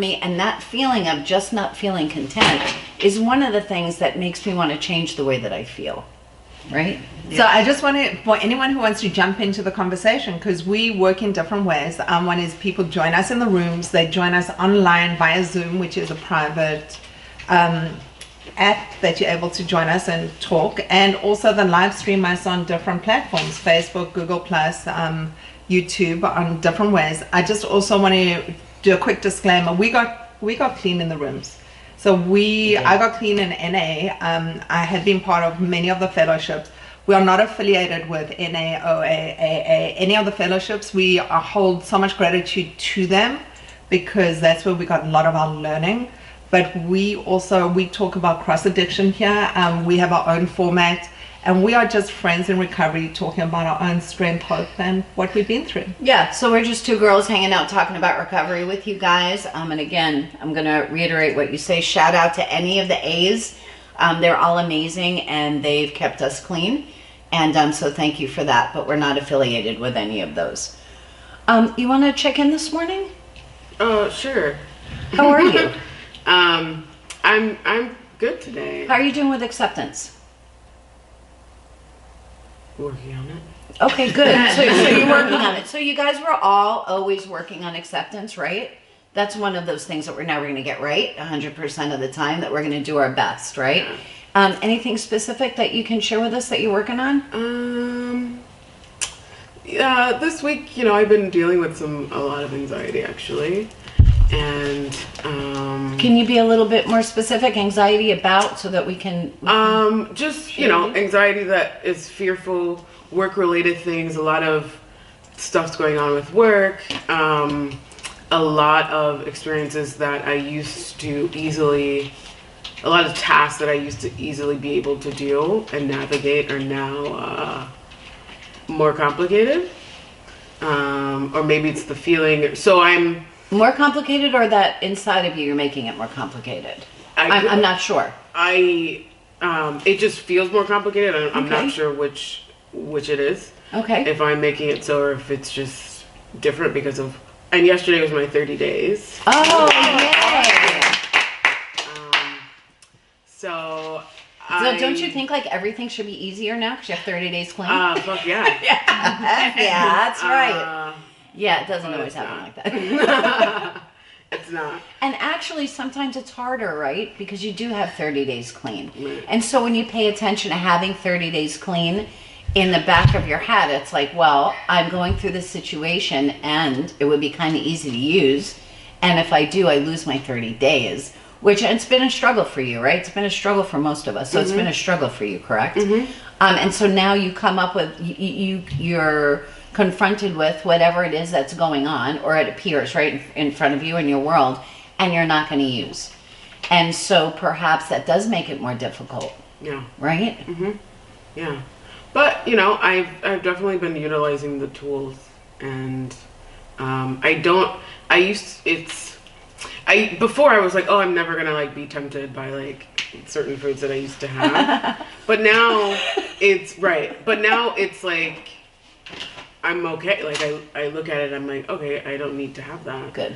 me, and that feeling of just not feeling content is one of the things that makes me want to change the way that I feel. Right? So I just want to, for anyone who wants to jump into the conversation, because we work in different ways. One is people join us in the rooms. They join us online via Zoom, which is a private app that you're able to join us and talk. And also the live stream us on different platforms, Facebook, Google+, YouTube, on different ways. I just also want to do a quick disclaimer. We got clean in the rooms. So I got clean in NA. I had been part of many of the fellowships. We are not affiliated with NA, OA, AA, any of the fellowships. We hold so much gratitude to them because that's where we got a lot of our learning. But we talk about cross addiction here. We have our own format. And we are just friends in recovery talking about our own strength, hope, and what we've been through. Yeah, so we're just two girls hanging out talking about recovery with you guys. And again, I'm going to reiterate what you say. Shout out to any of the A's. They're all amazing, and they've kept us clean. And so thank you for that. But we're not affiliated with any of those. You want to check in this morning? Oh, sure. How are you? I'm good today. How are you doing with acceptance? Working on it. Okay, good. So you're working on it. So you guys were all always working on acceptance, right? That's one of those things that we're never going to get right 100% of the time, that we're going to do our best, right? Anything specific that you can share with us that you're working on? Yeah, this week, I've been dealing with a lot of anxiety, actually. And can you be a little bit more specific? Anxiety about, so that we can just anxiety that is fearful, work related things. A lot of stuff's going on with work, a lot of experiences that I used to a lot of tasks that I used to easily be able to do and navigate are now more complicated, or maybe it's the feeling. So I'm more complicated, or that inside of you're making it more complicated? I'm not sure. It just feels more complicated. I'm Okay. not sure which it is. Okay. If I'm making it so, or if it's just different because of. And yesterday was my 30 days. Oh, yay! So don't you think like everything should be easier now because you have 30 days clean? Fuck yeah. Yeah, that's right. Yeah, it doesn't always happen like that. It's not. And actually, sometimes it's harder, right? Because you do have 30 days clean. Right. And so when you pay attention to having 30 days clean, in the back of your head, it's like, well, I'm going through this situation and it would be kind of easy to use. And if I do, I lose my 30 days. Which, it's been a struggle for you, right? It's been a struggle for most of us. So it's been a struggle for you, correct? And so now you come up with, you're confronted with whatever it is that's going on, or it appears right in front of you in your world, and you're not going to use. And so perhaps that does make it more difficult. Yeah. Right? Yeah. But, I've definitely been utilizing the tools, and before I was like, oh, I'm never gonna be tempted by certain foods that I used to have. But now it's like I'm okay. I look at it, I'm like, okay, I don't need to have that. Good.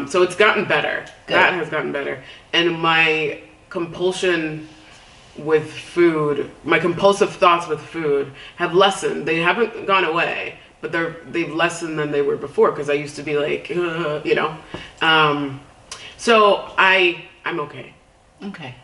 So it's gotten better. Good. That has gotten better. And my compulsion with food, my compulsive thoughts with food have lessened. They haven't gone away, but they've lessened than they were before, because I used to be like, so I'm okay. Okay.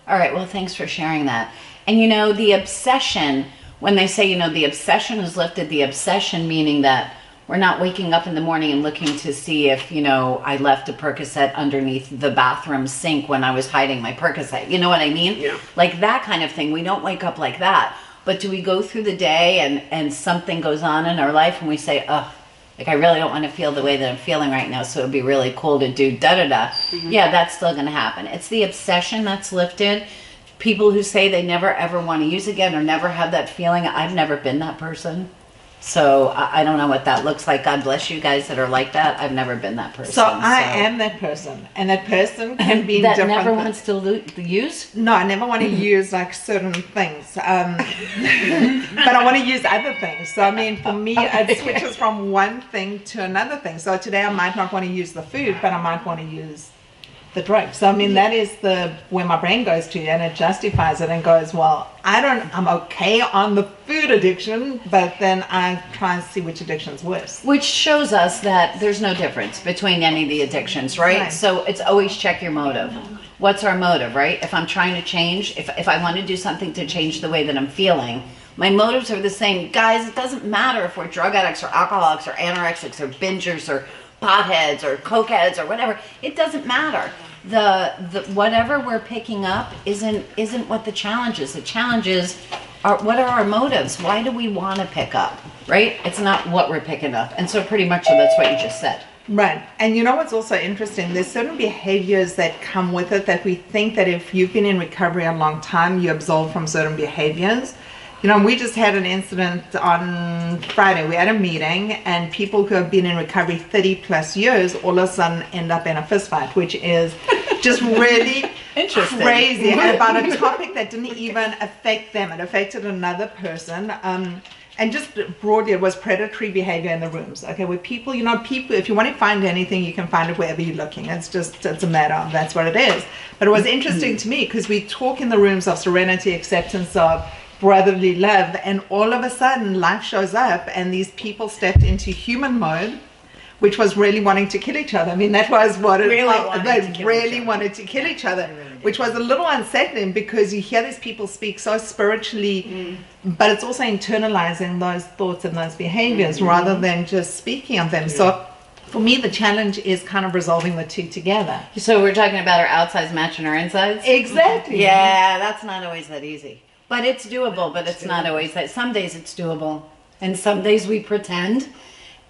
All right. Well, thanks for sharing that. And the obsession, when they say, the obsession is lifted, the obsession meaning that we're not waking up in the morning and looking to see if, I left a Percocet underneath the bathroom sink when I was hiding my Percocet. You know what I mean? Yeah. Like that kind of thing. We don't wake up like that. But do we go through the day and something goes on in our life and we say, oh, I really don't want to feel the way that I'm feeling right now, so it'd be really cool to do da-da-da. Yeah, that's still going to happen. It's the obsession that's lifted. People who say they never ever want to use again or never have that feeling. I've never been that person. So I don't know what that looks like. God bless you guys that are like that. I've never been that person. So I am that person, and that person can be that different. never wants to use. No, I never want to use like certain things, but I want to use other things. So I mean, for me, it switches from one thing to another thing. So today I might not want to use the food, but I might want to use the drug. So I mean, that is where my brain goes to, and it justifies it and goes, well, I'm okay on the food addiction, but then I try and see which addiction's worse. Which shows us that there's no difference between any of the addictions, right? So it's always check your motive. What's our motive, right? If I'm trying to change, if I want to do something to change the way that I'm feeling, my motives are the same. Guys, it doesn't matter if we're drug addicts or alcoholics or anorexics or bingers or potheads or cokeheads or whatever. It doesn't matter. The whatever we're picking up isn't what the challenge is. The challenge is what are our motives? Why do we want to pick up, right? It's not what we're picking up. And so pretty much that's what you just said. Right. And you know what's also interesting? There's certain behaviors that come with it that we think that if you've been in recovery a long time, you absolve from certain behaviors. You know, we just had an incident on Friday. We had a meeting, and people who have been in recovery 30 plus years all of a sudden end up in a fist fight, which is just really interesting, crazy, about a topic that didn't even affect them. It affected another person. And just broadly, it was predatory behavior in the rooms. Okay, where people, if you want to find anything, you can find it wherever you're looking. It's a matter of that's what it is. But it was interesting to me because we talk in the rooms of serenity, acceptance, of brotherly love, and all of a sudden life shows up and these people stepped into human mode, which was really wanting to kill each other. I mean, that was what it was. They really wanted to kill each other, which was a little unsettling because you hear these people speak so spiritually, but it's also internalizing those thoughts and those behaviors rather than just speaking of them. So for me, the challenge is kind of resolving the two together. So we're talking about our outsides matching our insides? Exactly. Yeah, that's not always that easy. But it's doable, but it's not always that. Some days it's doable, and some days we pretend.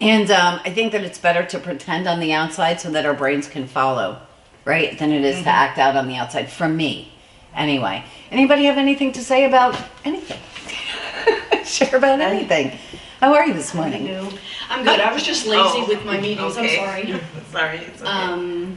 And I think that it's better to pretend on the outside so that our brains can follow, right, than it is to act out on the outside, for me. Anyway, anybody have anything to say about anything? Share about anything. How are you this morning? I'm good. I was just lazy with my meetings. Okay. I'm sorry. Sorry. It's okay.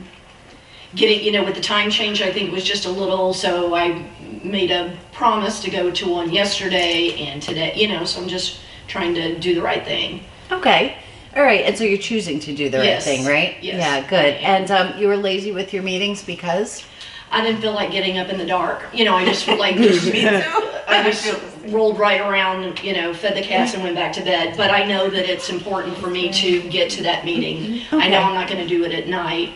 Getting, with the time change, I think was just a little, so I made a promise to go to one yesterday and today, so I'm just trying to do the right thing. Okay. All right. And so you're choosing to do the right Yes. thing, right? Yes. Yeah, good. And you were lazy with your meetings because? I didn't feel like getting up in the dark. I just like I just rolled right around, fed the cats and went back to bed. But I know that it's important for me to get to that meeting. I know I'm not going to do it at night.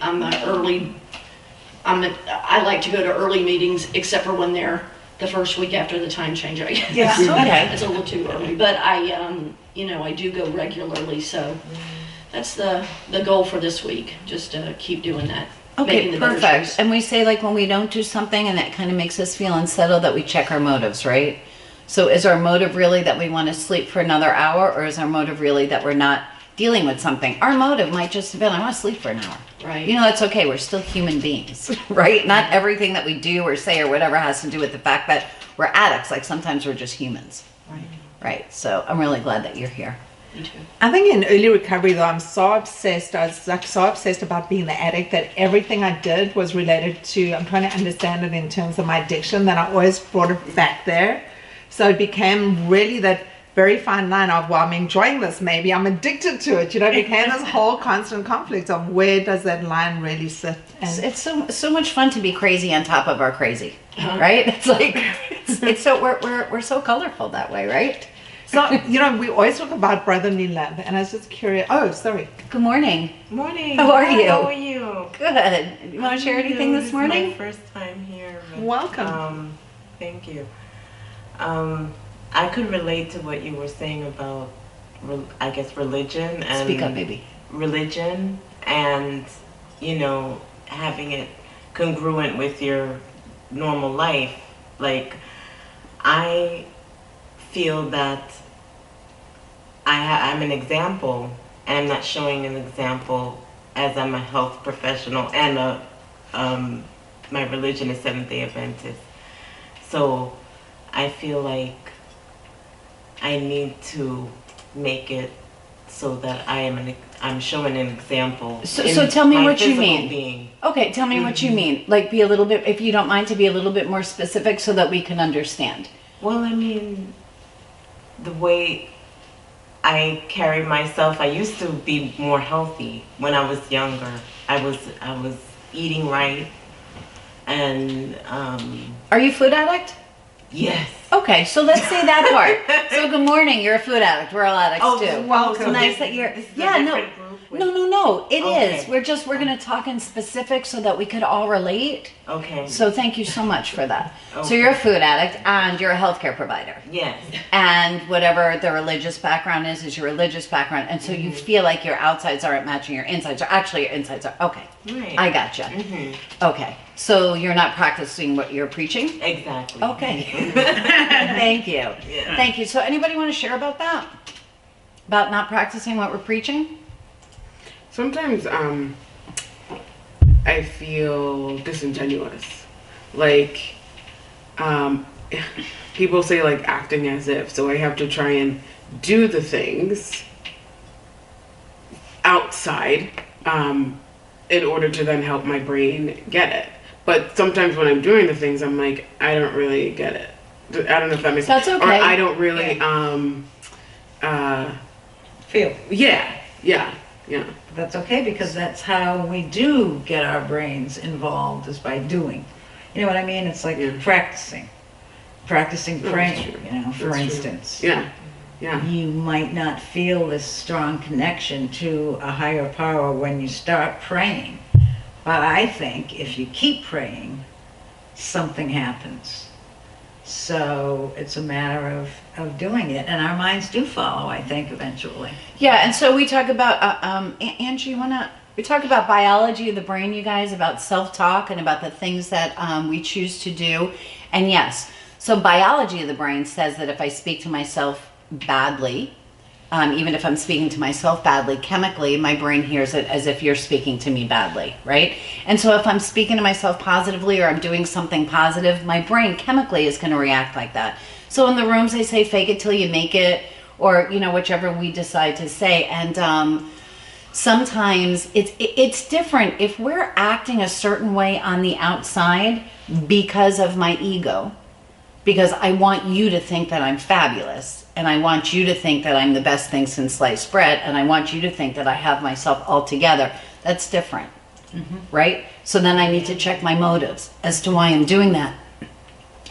I like to go to early meetings, except for when they're the first week after the time change, I guess. Yeah, okay. It's a little too early, but I do go regularly, so that's the goal for this week, just to keep doing that. Okay, making the better perfect. choice. And we say when we don't do something and that kind of makes us feel unsettled, that we check our motives, right? So is our motive really that we want to sleep for another hour, or is our motive really that we're not dealing with something? Our motive might just have been, I want to sleep for an hour. Right. That's okay. We're still human beings, right? Not everything that we do or say or whatever has to do with the fact that we're addicts. Like sometimes we're just humans. Right. Right. So I'm really glad that you're here. Me too. I think in early recovery, though, I was so obsessed about being the addict that everything I did was related to, I'm trying to understand it in terms of my addiction, that I always brought it back there. So it became really that very fine line of, well, I'm enjoying this, maybe I'm addicted to it. It became this whole constant conflict of where does that line really sit? And It's so much fun to be crazy on top of our crazy, right? It's like it's so we're so colorful that way, right? so, we always talk about brotherly love, and I was just curious. Oh, sorry. Good morning. Morning. How are you? How are you? Good. You want to share anything this morning? This is my first time here. But, Welcome. Thank you. I could relate to what you were saying about, I guess, religion and Speak up, baby. religion, and having it congruent with your normal life. Like, I feel that I'm an example, and I'm not showing an example as I'm a health professional, and my religion is Seventh-day Adventist. So I feel like I need to make it so that I'm showing an example. So tell me my what you physical mean. being. Okay, tell me what you mean. Like, be a little bit, if you don't mind, to be a little bit more specific so that we can understand. Well, I mean, the way I carry myself, I used to be more healthy when I was younger. I was eating right, and Are you a food addict? yes. Okay, so let's say that part. So good morning, you're a food addict. We're all addicts too. welcome. It's nice that you're, This is a yeah, no. different group with- No, it is. Okay. We're gonna talk in specific so that we could all relate. Okay. So thank you so much for that. So Okay. you're a food addict and you're a healthcare provider. Yes. And whatever the religious background is your religious background. And so you feel like your outsides aren't matching your insides, or actually your insides are. Okay, Right. I gotcha. Mhm. Okay, so you're not practicing what you're preaching? Exactly. Okay. Thank you. Yeah. Thank you. So anybody want to share about that? About not practicing what we're preaching? Sometimes I feel disingenuous. Like people say like acting as if, so I have to try and do the things outside in order to then help my brain get it. But sometimes when I'm doing the things, I'm like, I don't really get it. I don't know if that makes sense. That's Or okay. I don't really Feel. yeah. That's okay, because that's how we do get our brains involved, is by doing. You know what I mean? It's like Yeah. practicing that's praying, true. you know, for That's true. instance. Yeah. You might not feel this strong connection to a higher power when you start praying. But I think if you keep praying, something happens. So it's a matter of doing it. And our minds do follow, I think, eventually. Yeah, and so we talk about, Angie, we talk about biology of the brain, you guys, about self-talk and about the things that we choose to do. And yes, so biology of the brain says that if I speak to myself badly, even if I'm speaking to myself badly, chemically, my brain hears it as if you're speaking to me badly, right? And so if I'm speaking to myself positively or I'm doing something positive, my brain chemically is going to react like that. So in the rooms, they say fake it till you make it, or, you know, whichever we decide to say. And sometimes it's different. If we're acting a certain way on the outside because of my ego, because I want you to think that I'm fabulous, and I want you to think that I'm the best thing since sliced bread, and I want you to think that I have myself all together, that's different, right? So then I need to check my motives as to why I'm doing that.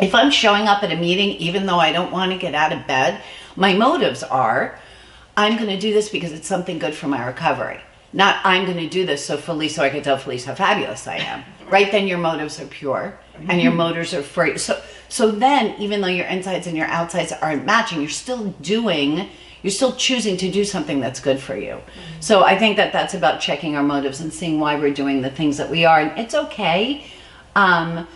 If I'm showing up at a meeting, even though I don't want to get out of bed, my motives are, I'm going to do this because it's something good for my recovery. Not, I'm going to do this so I can tell Felice how fabulous I am. Right? Then your motives are pure and your motives are free. So then, even though your insides and your outsides aren't matching, you're still choosing to do something that's good for you. So I think that that's about checking our motives and seeing why we're doing the things that we are. And it's okay to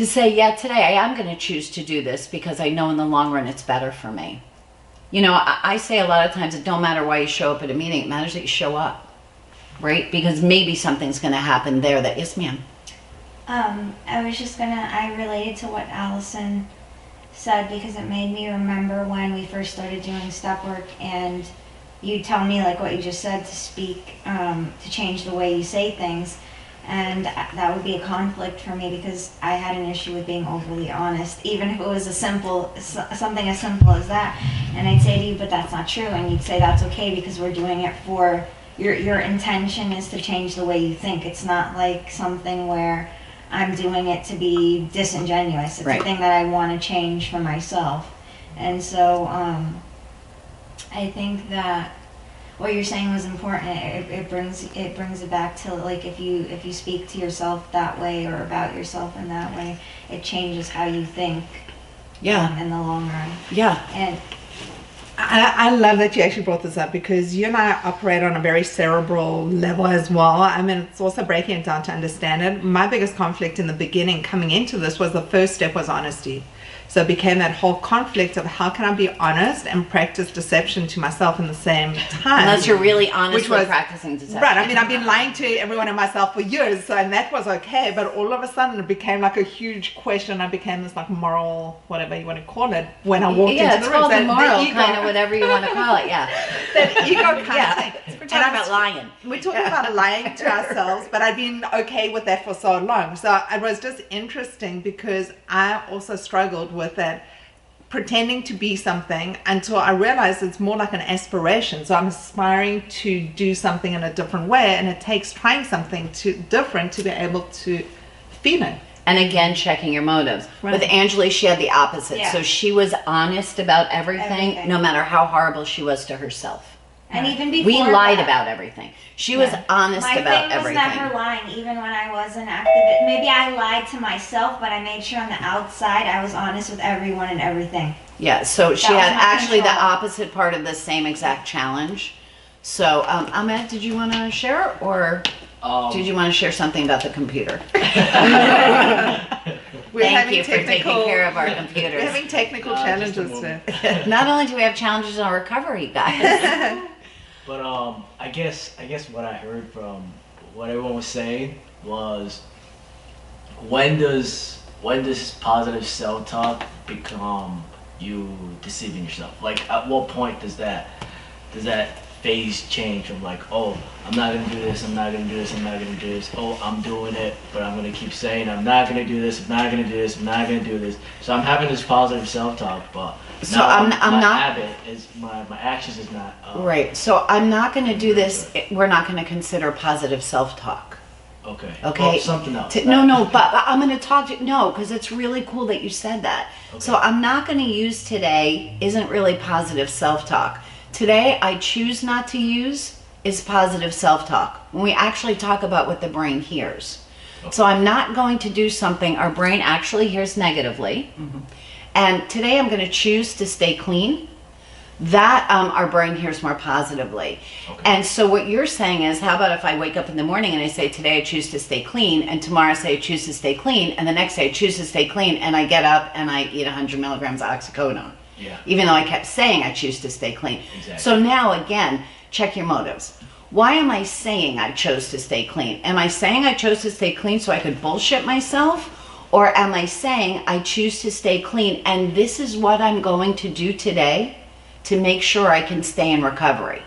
say, yeah, today I am going to choose to do this because I know in the long run it's better for me. You know, I say a lot of times it don't matter why you show up at a meeting, it matters that you show up, right? Because maybe something's going to happen there that, yes, ma'am. I related to what Allison said because it made me remember when we first started doing step work and you tell me like what you just said to speak, to change the way you say things. And that would be a conflict for me because I had an issue with being overly honest, even if it was something as simple as that. And I'd say to you, but that's not true. And you'd say that's okay because we're doing it for, your intention is to change the way you think. It's not like something where I'm doing it to be disingenuous. It's Right. a thing that I want to change for myself. And so I think that what you're saying was important. It brings it back to like if you speak to yourself that way or about yourself in that way, it changes how you think. Yeah. In the long run. Yeah. And I love that you actually brought this up because you and I operate on a very cerebral level as well. I mean, it's also breaking it down to understand it. My biggest conflict in the beginning coming into this was the first step was honesty. So it became that whole conflict of how can I be honest and practice deception to myself in the same time. Unless you're really honest Which with was- practicing deception. Right, I mean, I've been lying to everyone and myself for years, so, and that was okay, but all of a sudden it became like a huge question. I became this like moral, whatever you want to call it, when I walked Yeah, into it's the room. called the moral, ego, kind of whatever you want to call it, yeah. that ego kind Yeah, of thing. we're And talking I'm about lying. We're talking about lying to ourselves, but I've been okay with that for so long. So it was just interesting because I also struggled with that pretending to be something until I realized it's more like an aspiration. So I'm aspiring to do something in a different way, and it takes trying something different to be able to feel it. And again, checking your motives. Right. With Angeli, she had the opposite. Yeah. So she was honest about everything, Everything. no matter how horrible she was to herself. And even before We lied that, about everything. She was honest my about thing was everything. never lying, even when I was an activist. Maybe I lied to myself, but I made sure on the outside I was honest with everyone and everything. Yeah, so she That was had my actually the control. opposite part of the same exact challenge. So, Ahmed, did you want to share, or did you want to share something about the computer? We're Thank having you for taking care of our We're computers. having technical Just a challenges moment. today. Not only do we have challenges in our recovery, guys. But I guess what I heard from what everyone was saying was, when does positive self-talk become you deceiving yourself? Like, at what point does that phase change from like, oh, I'm not gonna do this, I'm not gonna do this, I'm not gonna do this, oh, I'm doing it, but I'm gonna keep saying I'm not gonna do this, I'm not gonna do this, I'm not gonna do this. So I'm having this positive self-talk, but So now I'm my not- habit is my actions is not Right, so I'm not going to do this. We're not going to consider positive self-talk. Okay. Okay. Well, something else. No, but I'm going to talk to, no, because it's really cool that you said that. Okay. So I'm not going to use today isn't really positive self-talk. Today I choose not to use is positive self-talk. When we actually talk about what the brain hears. Okay. So I'm not going to do something our brain actually hears negatively. And today I'm going to choose to stay clean. That our brain hears more positively. Okay. And so what you're saying is, how about if I wake up in the morning and I say, today I choose to stay clean, and tomorrow I say I choose to stay clean, and the next day I choose to stay clean, and I get up and I eat 100 milligrams of oxycodone. Yeah. Even though I kept saying I choose to stay clean. Exactly. So now again, check your motives. Why am I saying I chose to stay clean? Am I saying I chose to stay clean so I could bullshit myself? Or am I saying I choose to stay clean and this is what I'm going to do today to make sure I can stay in recovery?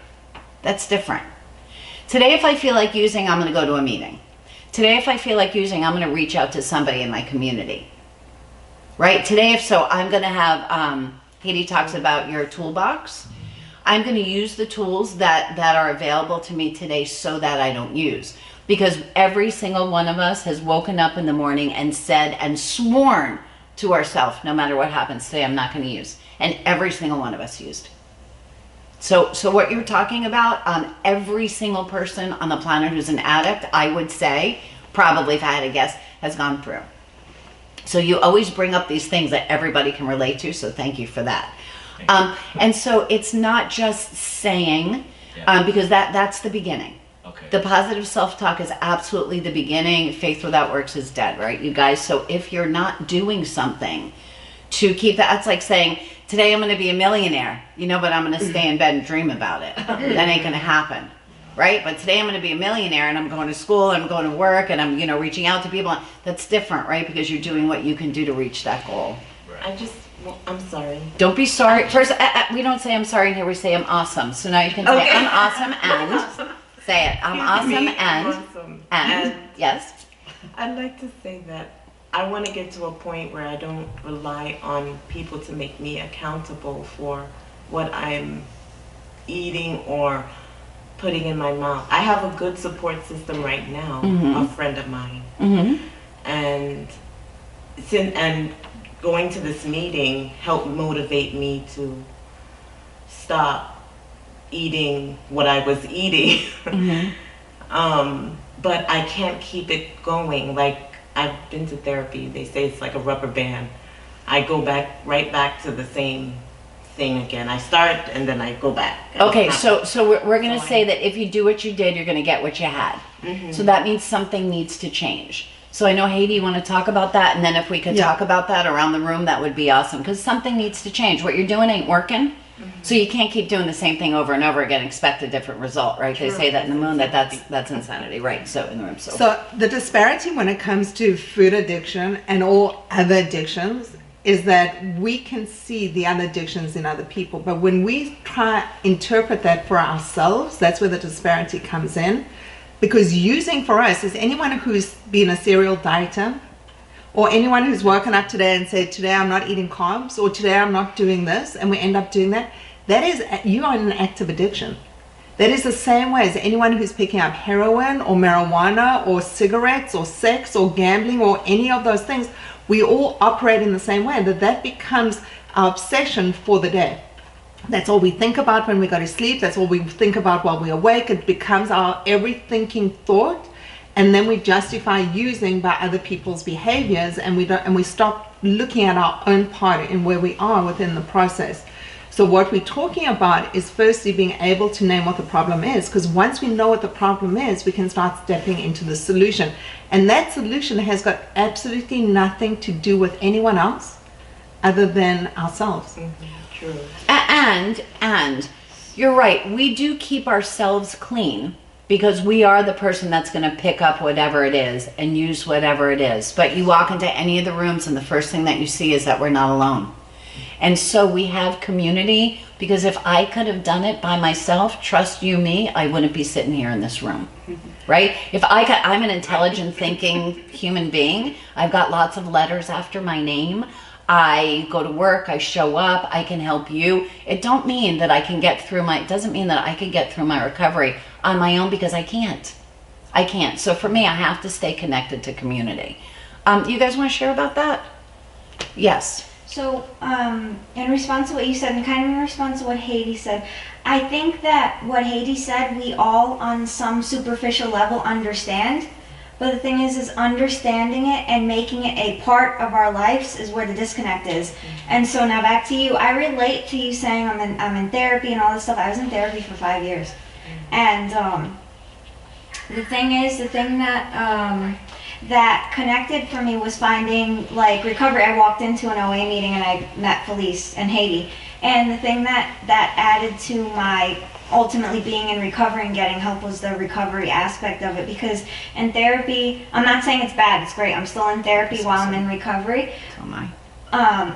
That's different. Today, if I feel like using, I'm going to go to a meeting. Today, if I feel like using, I'm going to reach out to somebody in my community. Right? Today, if so, I'm going to have, Katie talks about your toolbox. I'm going to use the tools that are available to me today so that I don't use. Because every single one of us has woken up in the morning and said and sworn to ourselves, no matter what happens today, I'm not going to use. And every single one of us used. So what you're talking about, every single person on the planet who's an addict, I would say, probably if I had to guess, has gone through. So you always bring up these things that everybody can relate to, so thank you for that. And so it's not just saying, because that's the beginning. Okay. The positive self-talk is absolutely the beginning. Faith without works is dead, right, you guys? So if you're not doing something to keep that, that's like saying, today I'm going to be a millionaire, but I'm going to stay in bed and dream about it. That ain't going to happen, right? But today I'm going to be a millionaire and I'm going to school and I'm going to work and I'm, reaching out to people. That's different, right? Because you're doing what you can do to reach that goal. I'm sorry. Don't be sorry. First, we don't say I'm sorry in here. We say I'm awesome. So now you can say Okay. I'm awesome and say it. I'm awesome and awesome. and yes. I'd like to say that I want to get to a point where I don't rely on people to make me accountable for what I'm eating or putting in my mouth. I have a good support system right now, a friend of mine. And going to this meeting helped motivate me to stop eating what I was eating. But I can't keep it going. Like, I've been to therapy. They say it's like a rubber band. I go right back to the same thing again. I start and then I go back. Okay, so we're going to say that if you do what you did, you're going to get what you had. So that means something needs to change. So I know, Haiti, you want to talk about that? And then if we could Yeah. talk about that around the room, that would be awesome. Because something needs to change. What you're doing ain't working. So you can't keep doing the same thing over and over again, expect a different result, right? They say that in the moon, that's insanity, right? So in the room, So the disparity when it comes to food addiction and all other addictions is that we can see the other addictions in other people, but when we try interpret that for ourselves, that's where the disparity comes in. Because using for us is anyone who's been a serial dieter, or anyone who's woken up today and said, today I'm not eating carbs, or today I'm not doing this, and we end up doing that, that is, you are in an active addiction. That is the same way as anyone who's picking up heroin or marijuana or cigarettes or sex or gambling or any of those things. We all operate in the same way, that becomes our obsession for the day. That's all we think about when we go to sleep. That's all we think about while we're awake. It becomes our every thinking thought. And then we justify using by other people's behaviors, and we stop looking at our own part in where we are within the process. So what we're talking about is firstly being able to name what the problem is, because once we know what the problem is, we can start stepping into the solution. And that solution has got absolutely nothing to do with anyone else other than ourselves. True. And you're right, we do keep ourselves clean because we are the person that's going to pick up whatever it is and use whatever it is. But you walk into any of the rooms and the first thing that you see is that we're not alone. And so we have community, because if I could have done it by myself, trust you me, I wouldn't be sitting here in this room. Right? I'm an intelligent thinking human being. I've got lots of letters after my name. I go to work, I show up, I can help you. It doesn't mean that I can get through my recovery on my own, because I can't. So for me, I have to stay connected to community. You guys want to share about that? Yes. So, in response to what you said, and kind of in response to what Haiti said, I think that what Haiti said, we all on some superficial level understand. But the thing is understanding it and making it a part of our lives is where the disconnect is. And so now back to you. I relate to you saying I'm in therapy and all this stuff. I was in therapy for 5 years. And the thing that connected for me was finding like recovery. I walked into an OA meeting and I met Felice and Haiti. And the thing that added to my ultimately being in recovery and getting help was the recovery aspect of it. Because in therapy, I'm not saying it's bad, it's great. I'm still in therapy while I'm in recovery. So am I.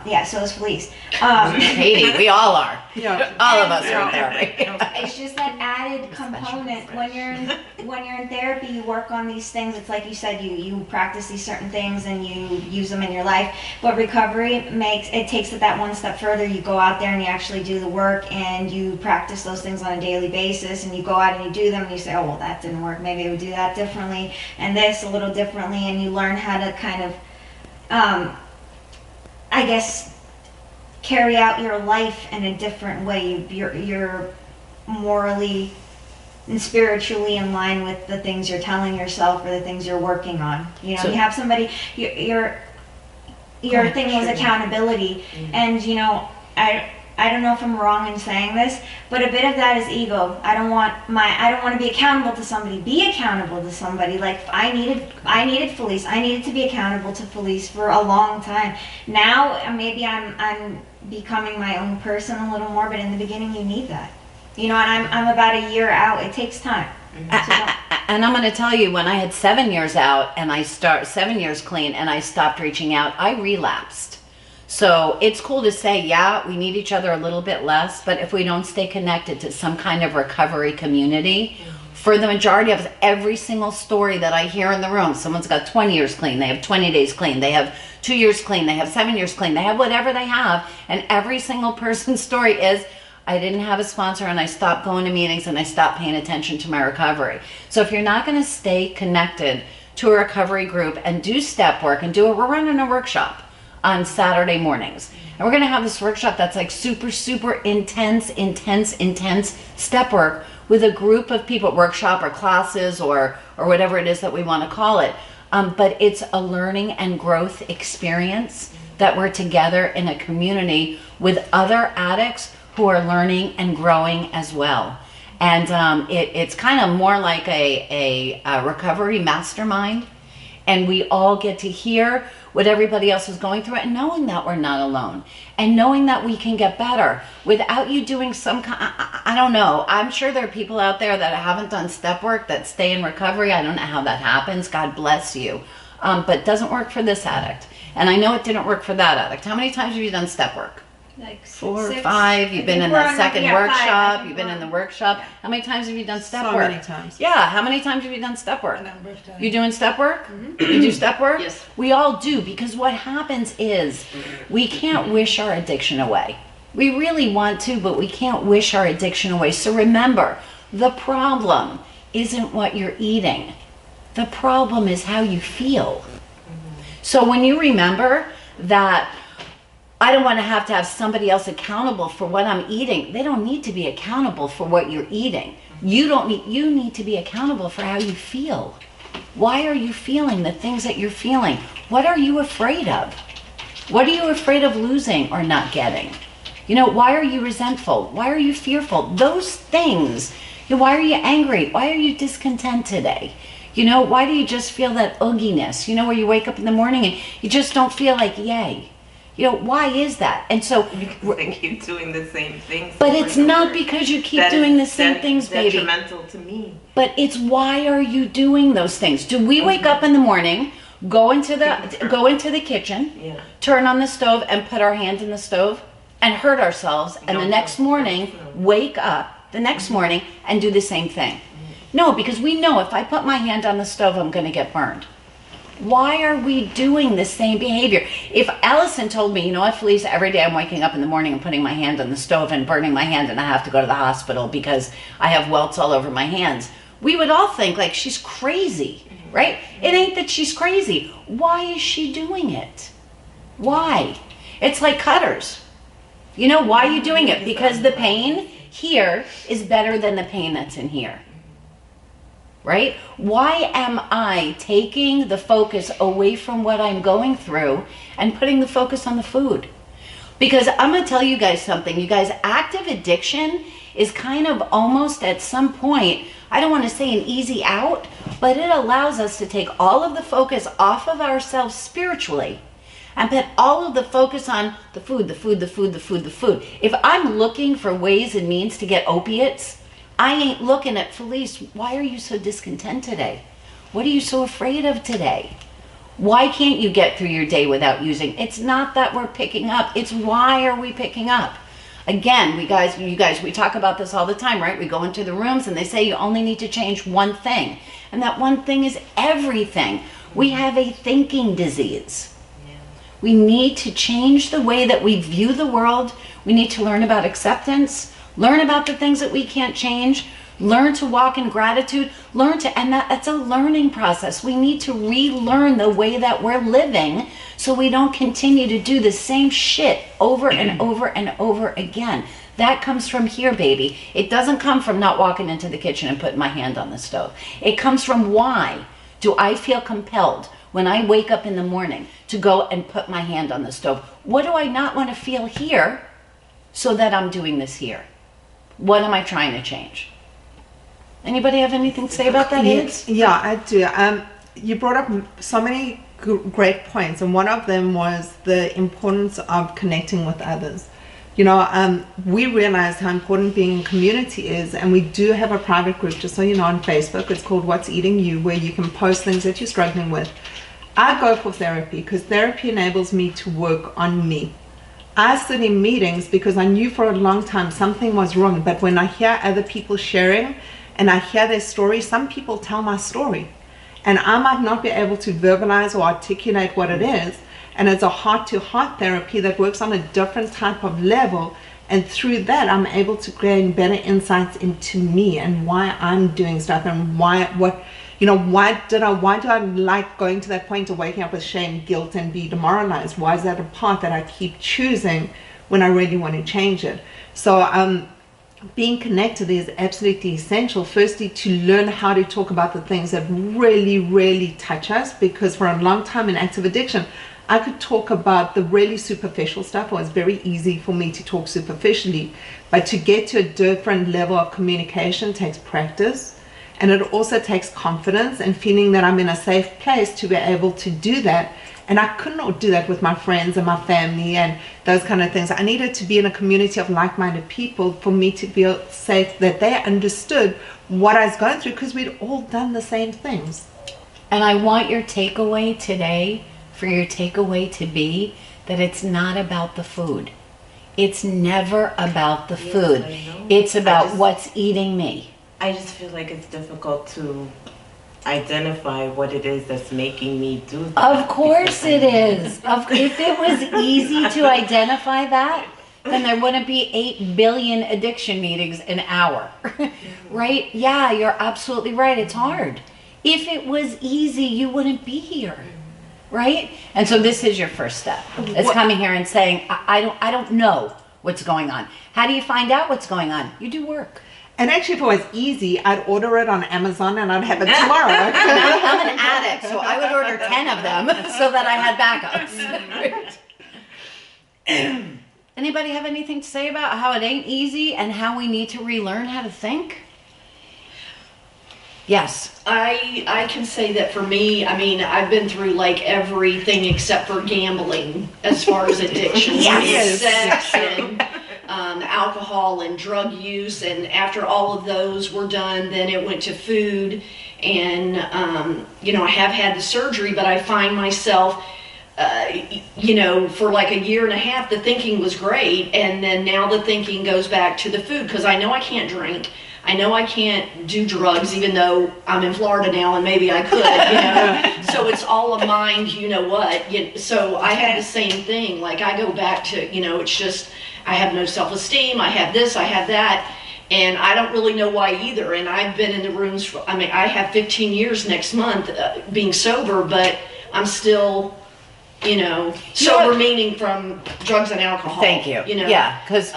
Yeah, so is Felice. Haiti, we all are. Yeah. All of us are in therapy. It's just that added component. When you're in therapy, you work on these things. It's like you said, you practice these certain things and you use them in your life. But recovery takes it that one step further. You go out there and you actually do the work and you practice those things on a daily basis, and you go out and you do them and you say, oh well, that didn't work. Maybe I would do that differently and this a little differently, and you learn how to kind of I guess carry out your life in a different way. You're morally and spiritually in line with the things you're telling yourself or the things you're working on. You know, So- you have somebody. Your thing was accountability, and you know, I don't know if I'm wrong in saying this, but a bit of that is ego. I don't want to be accountable to somebody. Be accountable to somebody. Like I needed Felice. I needed to be accountable to Felice for a long time. Now maybe I'm becoming my own person a little more, but in the beginning you need that. You know, and I'm about a year out. It takes time. And I'm going to tell you, when I had 7 years out and 7 years clean and I stopped reaching out, I relapsed. So it's cool to say, yeah, we need each other a little bit less, but if we don't stay connected to some kind of recovery community, for the majority of us, every single story that I hear in the room, someone's got 20 years clean, they have 20 days clean, they have 2 years clean, they have 7 years clean, they have whatever they have, and every single person's story is, I didn't have a sponsor and I stopped going to meetings and I stopped paying attention to my recovery. So if you're not going to stay connected to a recovery group and do step work and we're running a workshop on Saturday mornings. And we're going to have this workshop that's like super, super intense step work with a group of people, workshop or classes or whatever it is that we want to call it. But it's a learning and growth experience that we're together in a community with other addicts who are learning and growing as well. And it's kind of more like a recovery mastermind. and we all get to hear what everybody else is going through, and knowing that we're not alone, and knowing that we can get better without you doing some kind, I don't know. I'm sure there are people out there that haven't done step work that stay in recovery. I don't know how that happens. God bless you. But it doesn't work for this addict. And I know it didn't work for that addict. How many times have you done step work? Like 4 or 6. 5. You've been in we're the on- second yeah, 5. I workshop. think You've been we're in the on- workshop. yeah. How many times have you done step So work? many times. Yeah. How many times have you done step work? A number of times. You doing step work? You do step work? Yes. We all do, because what happens is we can't wish our addiction away. We really want to, but we can't wish our addiction away. So remember, the problem isn't what you're eating. The problem is how you feel. So when you remember that I don't want to have somebody else accountable for what I'm eating. They don't need to be accountable for what you're eating. You need to be accountable for how you feel. Why are you feeling the things that you're feeling? What are you afraid of? What are you afraid of losing or not getting? You know, why are you resentful? Why are you fearful? Those things. Why are you angry? Why are you discontent today? You know, why do you just feel that ugginess? You know, where you wake up in the morning and you just don't feel like yay. You know, why is that? And so, Because they keep doing the same things. but over it's and not over. because you keep That doing the is same things, baby. Detrimental to me. But it's why are you doing those things? Do we wake up in the morning, go into the kitchen, Yeah. turn on the stove and put our hand in the stove and hurt ourselves, and the Don't next know. morning wake up the next morning and do the same thing? No, because we know if I put my hand on the stove, I'm going to get burned. Why are we doing the same behavior? If Allison told me, you know what, Felice, every day I'm waking up in the morning and putting my hand on the stove and burning my hand and I have to go to the hospital because I have welts all over my hands, we would all think like she's crazy, right? It ain't that she's crazy. Why is she doing it? Why? It's like cutters. You know, why are you doing it? Because the pain here is better than the pain that's in here. Right? Why am I taking the focus away from what I'm going through and putting the focus on the food? Because I'm going to tell you guys something. You guys, active addiction is kind of almost at some point, I don't want to say an easy out, but it allows us to take all of the focus off of ourselves spiritually and put all of the focus on the food, the food, the food, the food, the food. If I'm looking for ways and means to get opiates, I ain't looking at Felice. Why are you so discontent today? What are you so afraid of today? Why can't you get through your day without using? It's not that we're picking up. It's why are we picking up? Again, you guys, we talk about this all the time, right? We go into the rooms and they say you only need to change one thing. And that one thing is everything. We have a thinking disease. We need to change the way that we view the world. We need to learn about acceptance. Learn about the things that we can't change. Learn to walk in gratitude. And that's a learning process. We need to relearn the way that we're living so we don't continue to do the same shit over and over and over again. That comes from here, baby. It doesn't come from not walking into the kitchen and putting my hand on the stove. It comes from why do I feel compelled when I wake up in the morning to go and put my hand on the stove? What do I not want to feel here so that I'm doing this here? What am I trying to change? Anybody have anything to say about that, Hids? Yeah, I do. You brought up so many great points, and one of them was the importance of connecting with others. You know, we realized how important being in community is, and we do have a private group, just so you know, on Facebook. It's called What's Eating You, where you can post things that you're struggling with. I go for therapy because therapy enables me to work on me. I sit in meetings because I knew for a long time something was wrong, but when I hear other people sharing and I hear their story, some people tell my story, and I might not be able to verbalize or articulate what it is, and it's a heart-to-heart therapy that works on a different type of level, and through that I'm able to gain better insights into me and why I'm doing stuff and why do I like going to that point of waking up with shame, guilt, and be demoralized? Why is that a path that I keep choosing when I really want to change it? So being connected is absolutely essential. Firstly, to learn how to talk about the things that really, really touch us, because for a long time in active addiction, I could talk about the really superficial stuff. It was very easy for me to talk superficially, but to get to a different level of communication takes practice. And it also takes confidence and feeling that I'm in a safe place to be able to do that. And I could not do that with my friends and my family and those kind of things. I needed to be in a community of like-minded people for me to feel safe, that they understood what I was going through, because we'd all done the same things. And I want your takeaway today, for your takeaway to be that it's not about the food. It's never about the food. It's about what's eating me. I just feel like it's difficult to identify what it is that's making me do that. Of course it is. If it was easy to identify that, then there wouldn't be 8 billion addiction meetings an hour. Right? Yeah, you're absolutely right. It's hard. If it was easy, you wouldn't be here. Right? And so this is your first step. It's coming here and saying, I don't know what's going on. How do you find out what's going on? You do work. And actually, if it was easy, I'd order it on Amazon and I'd have it tomorrow. I'm an addict, so I would order 10 of them so that I had backups. Anybody have anything to say about how it ain't easy and how we need to relearn how to think? Yes. I can say that for me, I mean, I've been through like everything except for gambling as far as addiction. Yes. Sex and alcohol and drug use. And after all of those were done, then it went to food. And, you know, I have had the surgery, but I find myself, you know, for like a year and a half, the thinking was great. And then now the thinking goes back to the food, because I know I can't drink. I know I can't do drugs, even though I'm in Florida now and maybe I could, you know. So it's all a mind, you know what. So I have the same thing. Like I go back to, you know, it's just, I have no self-esteem. I have this, I have that. And I don't really know why either. And I've been in the rooms for, I mean, I have 15 years next month being sober, but I'm still, you know, sober meaning from drugs and alcohol. Thank you. You know? Yeah, because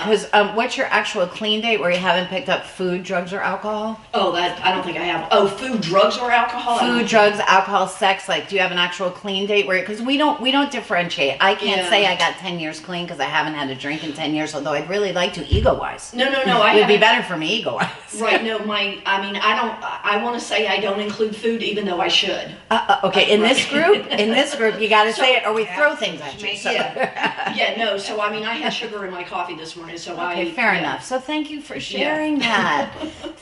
what's your actual clean date where you haven't picked up food, drugs, or alcohol? Oh, that I don't think I have. Oh, food, drugs, or alcohol? Food, drugs, alcohol, sex. Like, do you have an actual clean date where? Because we don't differentiate. I can't say I got 10 years clean because I haven't had a drink in 10 years. Although I'd really like to, ego-wise. No. It would be better for me, ego-wise. Right. No, I want to say I don't include food, even though I should. Okay. In this group, you got to say it, or we throw things at you. So. Yeah. No. So I mean, I had sugar in my coffee this morning, so okay, fair enough. So thank you for sharing that.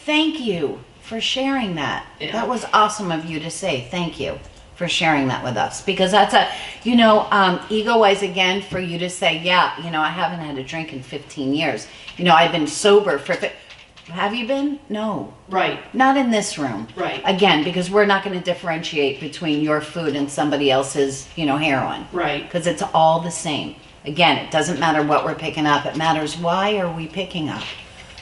Thank you for sharing that. Yeah. That was awesome of you to say. Thank you for sharing that with us, because that's a, you know, ego-wise, again, for you to say, yeah, you know, I haven't had a drink in 15 years. You know, I've been sober for. Have you been? No. Right. Not in this room. Right. Again, because we're not going to differentiate between your food and somebody else's, you know, heroin. Right. Because it's all the same. Again, it doesn't matter what we're picking up. It matters why are we picking up.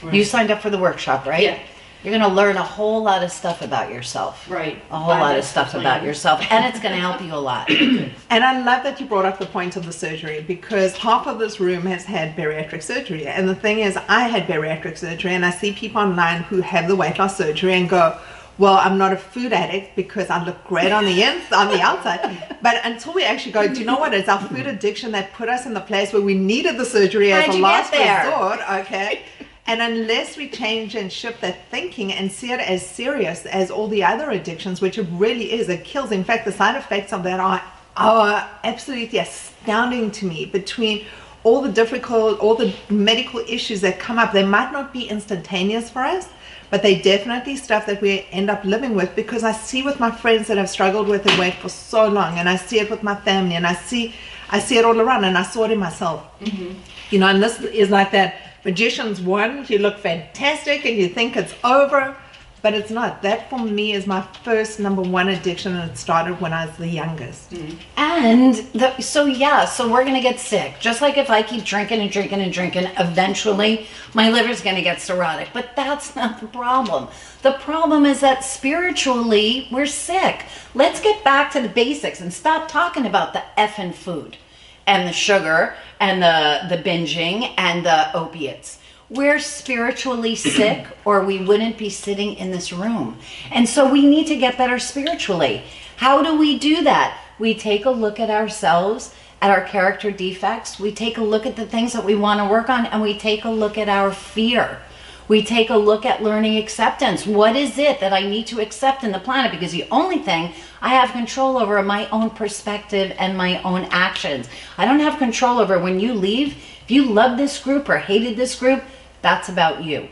Right. You signed up for the workshop, right? Yeah. You're going to learn a whole lot of stuff about yourself. Right. A whole lot of stuff about yourself. And it's going to help you a lot. And I love that you brought up the point of the surgery, because half of this room has had bariatric surgery. And the thing is, I had bariatric surgery, and I see people online who have the weight loss surgery and go, well, I'm not a food addict because I look great on the outside. But until we actually go, do you know what? It's our food addiction that put us in the place where we needed the surgery as a last resort. Okay. And unless we change and shift that thinking and see it as serious as all the other addictions, which it really is, it kills. In fact, the side effects of that are absolutely astounding to me. Between all the medical issues that come up, they might not be instantaneous for us, but they definitely stuff that we end up living with, because I see with my friends that have struggled with their weight for so long, and I see it with my family, and I see it all around, and I saw it in myself. Mm-hmm. You know, and this is like that magician's wand. You look fantastic and you think it's over, but it's not. That for me is my first number one addiction, and it started when I was the youngest. Mm-hmm. And so we're gonna get sick. Just like if I keep drinking and drinking and drinking, eventually my liver's gonna get cirrhotic. But that's not the problem. The problem is that spiritually we're sick. Let's get back to the basics and stop talking about the effing food and the sugar and the binging and the opiates. We're spiritually sick, or we wouldn't be sitting in this room. And so we need to get better spiritually. How do we do that? We take a look at ourselves, at our character defects. We take a look at the things that we want to work on, and we take a look at our fear. We take a look at learning acceptance. What is it that I need to accept in the planet? Because the only thing I have control over are my own perspective and my own actions. I don't have control over when you leave. If you love this group or hated this group, that's about you.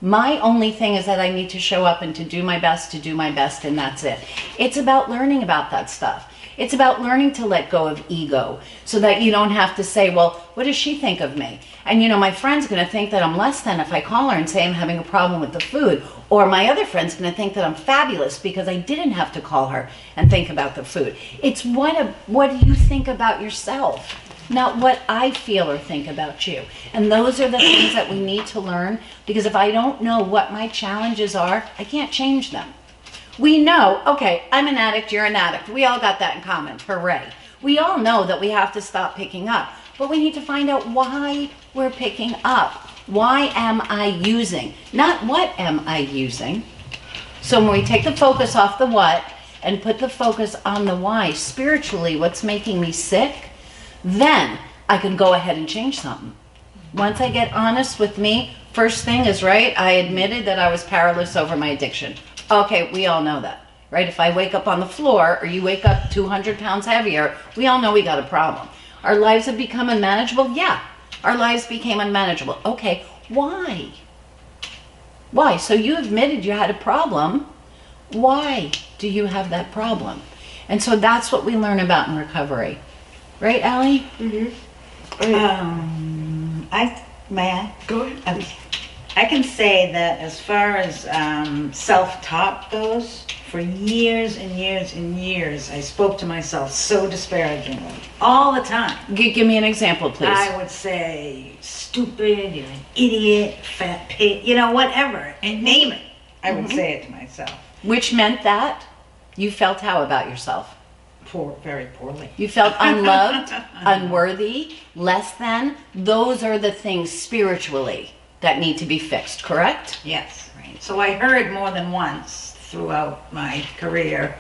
My only thing is that I need to show up and to do my best, and that's it. It's about learning about that stuff. It's about learning to let go of ego so that you don't have to say, well, what does she think of me? And you know, my friend's going to think that I'm less than if I call her and say I'm having a problem with the food. Or my other friend's going to think that I'm fabulous because I didn't have to call her and think about the food. It's what do you think about yourself, not what I feel or think about you. And those are the things that we need to learn, because if I don't know what my challenges are, I can't change them. We know, okay, I'm an addict, you're an addict. We all got that in common, hooray. We all know that we have to stop picking up, but we need to find out why we're picking up. Why am I using? Not what am I using? So when we take the focus off the what and put the focus on the why, spiritually, what's making me sick, then I can go ahead and change something. Once I get honest with me, first thing is, right, I admitted that I was powerless over my addiction. Okay, we all know that, right? If I wake up on the floor or you wake up 200 pounds heavier, we all know we got a problem. Our lives have become unmanageable? Yeah, our lives became unmanageable. Okay, why? Why? So you admitted you had a problem. Why do you have that problem? And so that's what we learn about in recovery. Right, Allie? May I? Go ahead. Okay. I can say that as far as self-talk goes, for years and years and years, I spoke to myself so disparagingly, all the time. Give me an example, please. I would say, stupid, you're an idiot, fat pig, you know, whatever, and name it. I would say it to myself. Which meant that you felt how about yourself? Very poorly. You felt unloved, unworthy, less than. Those are the things spiritually that need to be fixed, correct? Yes, right. So I heard more than once throughout my career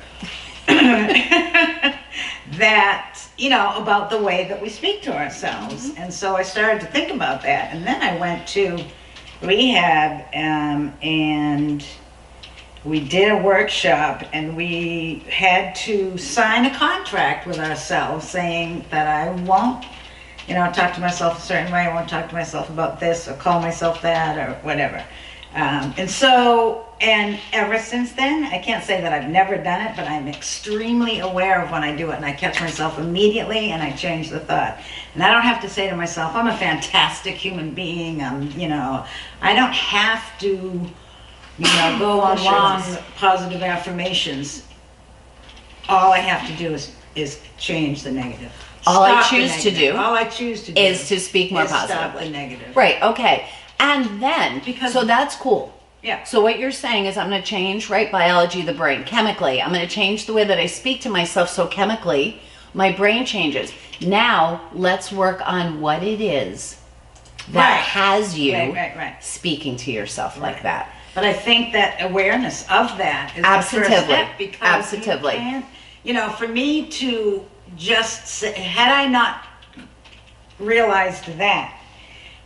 that, you know, about the way that we speak to ourselves. And so I started to think about that. And then I went to rehab and we did a workshop, and we had to sign a contract with ourselves saying that I won't, you know, talk to myself a certain way, I won't talk to myself about this or call myself that or whatever. And ever since then, I can't say that I've never done it, but I'm extremely aware of when I do it, and I catch myself immediately and I change the thought. And I don't have to say to myself, I'm a fantastic human being, you know, I don't have to, you know, go on long positive affirmations. All I have to do is change the negative. All I choose to do is to speak more stop positively. the negative. Right, okay. And then, so that's cool. Yeah. So what you're saying is I'm going to change, right, biology of the brain, chemically. I'm going to change the way that I speak to myself, so chemically my brain changes. Now let's work on what it is that has you speaking to yourself like that. But I think that awareness of that is the first step, because you can't, you know, for me to just say, had I not realized that,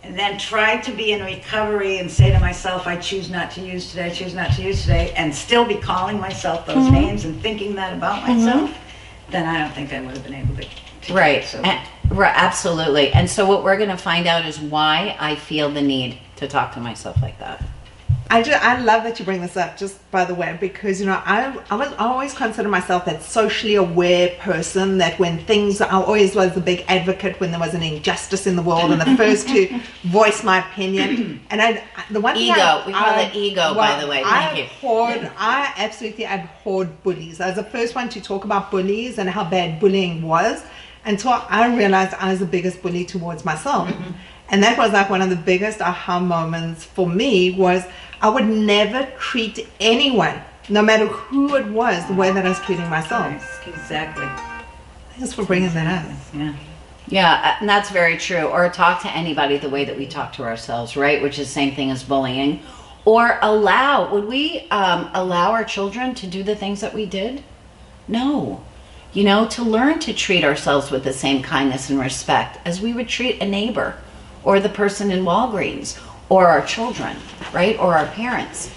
and then try to be in recovery and say to myself, I choose not to use today, I choose not to use today, and still be calling myself those names and thinking that about myself, then I don't think I would have been able to Right. So. Right, absolutely. And so what we're going to find out is why I feel the need to talk to myself like that. I love that you bring this up, just by the way, because, you know, I always consider myself that socially aware person, that when things, I always was the big advocate when there was an injustice in the world and the first to voice my opinion. And the one thing we call it ego, by the way. Thank you. I absolutely abhorred bullies. I was the first one to talk about bullies and how bad bullying was, until I realized I was the biggest bully towards myself. And that was like one of the biggest aha moments for me, was I would never treat anyone, no matter who it was, the way that I was treating myself. Exactly. Thanks for bringing that up. Yeah. Yeah, and that's very true. Or talk to anybody the way that we talk to ourselves, right? Which is the same thing as bullying. Or would we allow our children to do the things that we did? No. You know, to learn to treat ourselves with the same kindness and respect as we would treat a neighbor or the person in Walgreens or our children, right? Or our parents.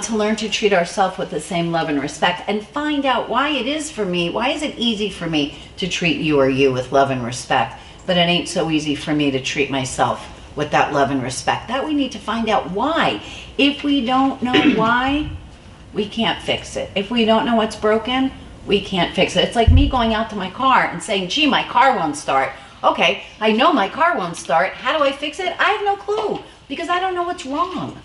To learn to treat ourselves with the same love and respect, and find out why it is for me, why is it easy for me to treat you or you with love and respect, but it ain't so easy for me to treat myself with that love and respect. That we need to find out why. If we don't know why, we can't fix it. If we don't know what's broken, we can't fix it. It's like me going out to my car and saying, gee, my car won't start. Okay, I know my car won't start. How do I fix it? I have no clue, because I don't know what's wrong.